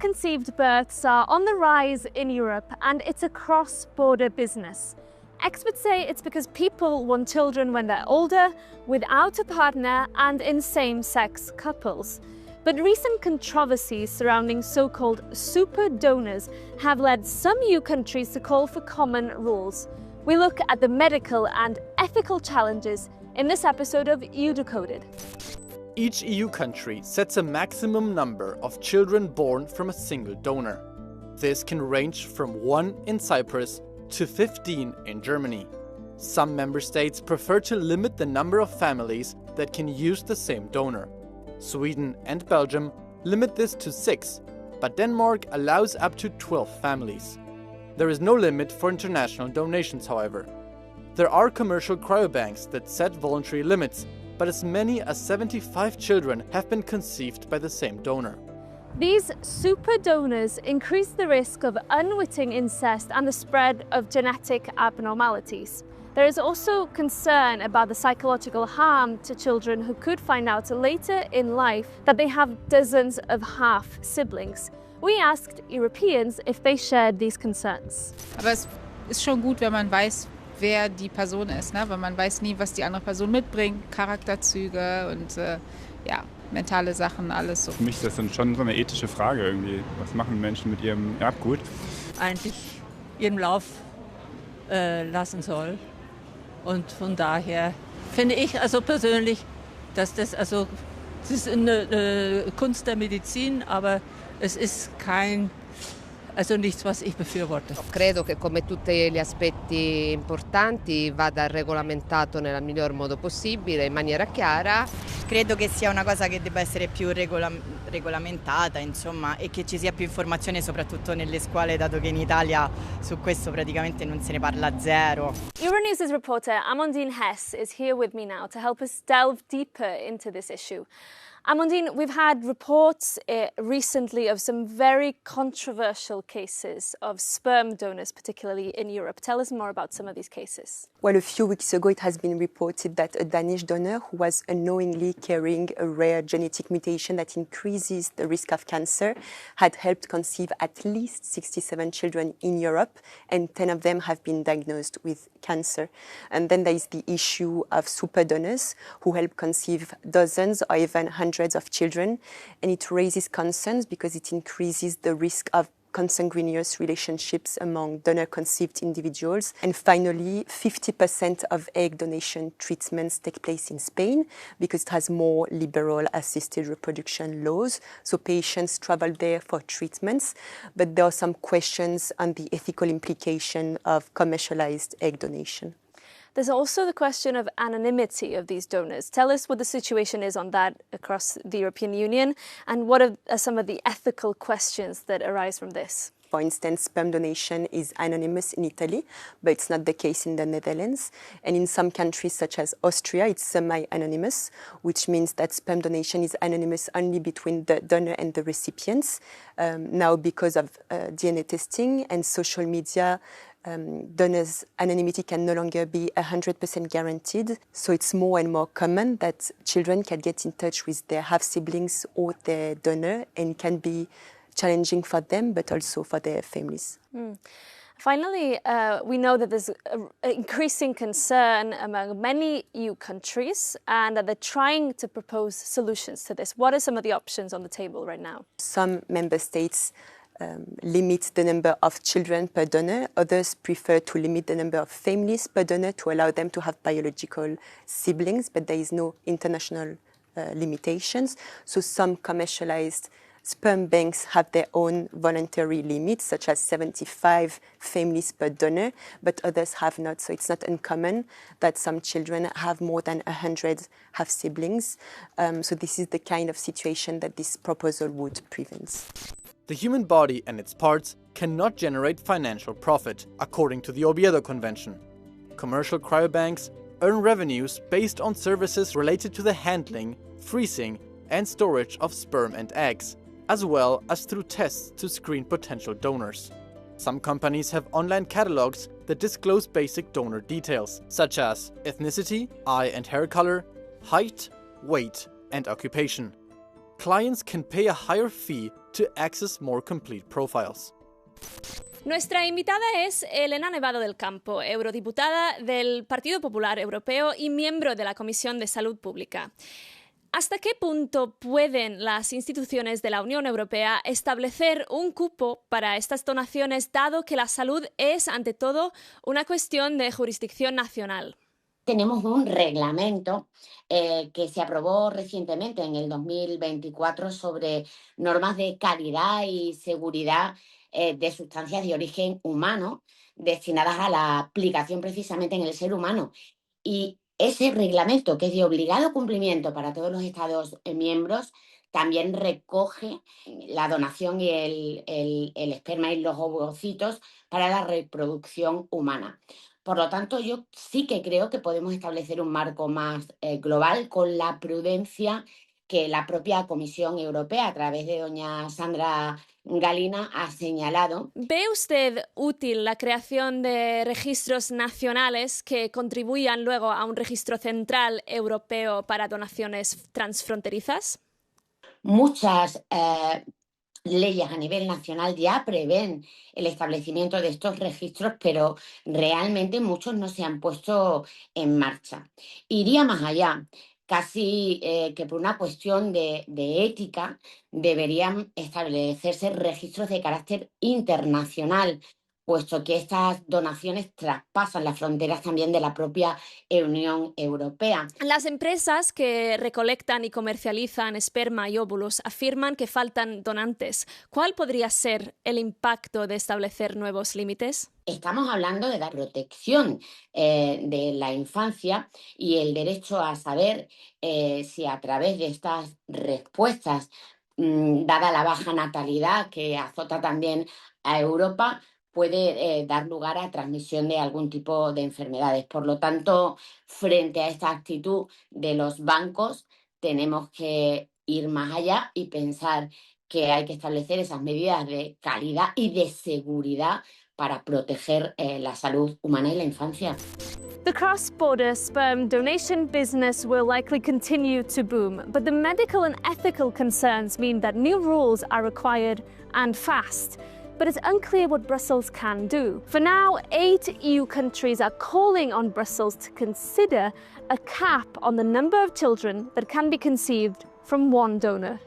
Donor-conceived births are on the rise in Europe, and it's a cross-border business. Experts say it's because people want children when they're older, without a partner, and in same-sex couples. But recent controversies surrounding so-called super donors have led some EU countries to call for common rules. We look at the medical and ethical challenges in this episode of EU Decoded. Each EU country sets a maximum number of children born from a single donor. This can range from 1 in Cyprus to 15 in Germany. Some member states prefer to limit the number of families that can use the same donor. Sweden and Belgium limit this to 6, but Denmark allows up to 12 families. There is no limit for international donations, however. There are commercial cryobanks that set voluntary limits, but as many as 75 children have been conceived by the same donor. These super donors increase the risk of unwitting incest and the spread of genetic abnormalities. There is also concern about the psychological harm to children who could find out later in life that they have dozens of half-siblings. We asked Europeans if they shared these concerns. Aber es ist schon gut, wenn man weiß, wer die Person ist, ne? Weil man weiß nie, was die andere Person mitbringt, Charakterzüge und mentale Sachen, alles so. Für mich ist das dann schon so eine ethische Frage irgendwie. Was machen Menschen mit ihrem Erbgut? Eigentlich ihren Lauf lassen soll. Und von daher finde ich also persönlich, dass das ist eine Kunst der Medizin, aber es ist nichts, was ich befürworte. Credo che come tutti gli aspetti importanti vada regolamentato nel miglior modo possibile, in maniera chiara. Credo che sia una cosa che debba essere più regolamentata, insomma, e che ci sia più informazione soprattutto nelle scuole, dato che in Italia su questo praticamente non se ne parla zero. Euronews' reporter Amandine Hess is here with me now to help us delve deeper into this issue. Amandine, we've had reports recently of some very controversial cases of sperm donors, particularly in Europe. Tell us more about some of these cases. Well, a few weeks ago, it has been reported that a Danish donor who was unknowingly carrying a rare genetic mutation that increases the risk of cancer had helped conceive at least 67 children in Europe, and 10 of them have been diagnosed with cancer. And then there is the issue of super donors who help conceive dozens or even hundreds of children, and it raises concerns because it increases the risk of consanguineous relationships among donor-conceived individuals. And finally, 50% of egg donation treatments take place in Spain because it has more liberal assisted reproduction laws. So patients travel there for treatments, but there are some questions on the ethical implication of commercialized egg donation. There's also the question of anonymity of these donors. Tell us what the situation is on that across the European Union, and what are some of the ethical questions that arise from this? For instance, sperm donation is anonymous in Italy, but it's not the case in the Netherlands. And in some countries, such as Austria, it's semi-anonymous, which means that sperm donation is anonymous only between the donor and the recipients. Now, because of DNA testing and social media, donors' anonymity can no longer be 100% guaranteed. So it's more and more common that children can get in touch with their half-siblings or their donor, and can be challenging for them, but also for their families. Finally, we know that there's increasing concern among many EU countries, and that they're trying to propose solutions to this. What are some of the options on the table right now? Some member states limit the number of children per donor. Others prefer to limit the number of families per donor to allow them to have biological siblings, but there is no international limitations. So some commercialized sperm banks have their own voluntary limits, such as 75 families per donor, but others have not. So it's not uncommon that some children have more than 100 half-siblings. So this is the kind of situation that this proposal would prevent. The human body and its parts cannot generate financial profit, according to the Oviedo Convention. Commercial cryobanks earn revenues based on services related to the handling, freezing, and storage of sperm and eggs, as well as through tests to screen potential donors. Some companies have online catalogs that disclose basic donor details, such as ethnicity, eye and hair color, height, weight, and occupation. Clients can pay a higher fee to access more complete profiles. Nuestra invitada es Elena Nevado del Campo, eurodiputada del Partido Popular Europeo y miembro de la Comisión de Salud Pública. ¿Hasta qué punto pueden las instituciones de la Unión Europea establecer un cupo para estas donaciones, dado que la salud es, ante todo, una cuestión de jurisdicción nacional? Tenemos un reglamento que se aprobó recientemente en el 2024 sobre normas de calidad y seguridad de sustancias de origen humano destinadas a la aplicación precisamente en el ser humano. Y ese reglamento, que es de obligado cumplimiento para todos los Estados miembros, también recoge la donación y el esperma y los ovocitos para la reproducción humana. Por lo tanto, yo sí que creo que podemos establecer un marco más global con la prudencia que la propia Comisión Europea, a través de doña Sandra Galina, ha señalado. ¿Ve usted útil la creación de registros nacionales que contribuyan luego a un registro central europeo para donaciones transfronterizas? Muchas leyes a nivel nacional ya prevén el establecimiento de estos registros, pero realmente muchos no se han puesto en marcha. Iría más allá. Casi que por una cuestión de ética deberían establecerse registros de carácter internacional, puesto que estas donaciones traspasan las fronteras también de la propia Unión Europea. Las empresas que recolectan y comercializan esperma y óvulos afirman que faltan donantes. ¿Cuál podría ser el impacto de establecer nuevos límites? Estamos hablando de la protección de la infancia y el derecho a saber si a través de estas respuestas, dada la baja natalidad que azota también a Europa, puede dar lugar a transmisión de algún tipo de enfermedades. Por lo tanto, frente a esta actitud de los bancos, tenemos que ir más allá y pensar que hay que establecer esas medidas de calidad y de seguridad para proteger la salud humana y la infancia. The cross-border sperm donation business will likely continue to boom, but the medical and ethical concerns mean that new rules are required and fast. But it's unclear what Brussels can do. For now, 8 EU countries are calling on Brussels to consider a cap on the number of children that can be conceived from one donor.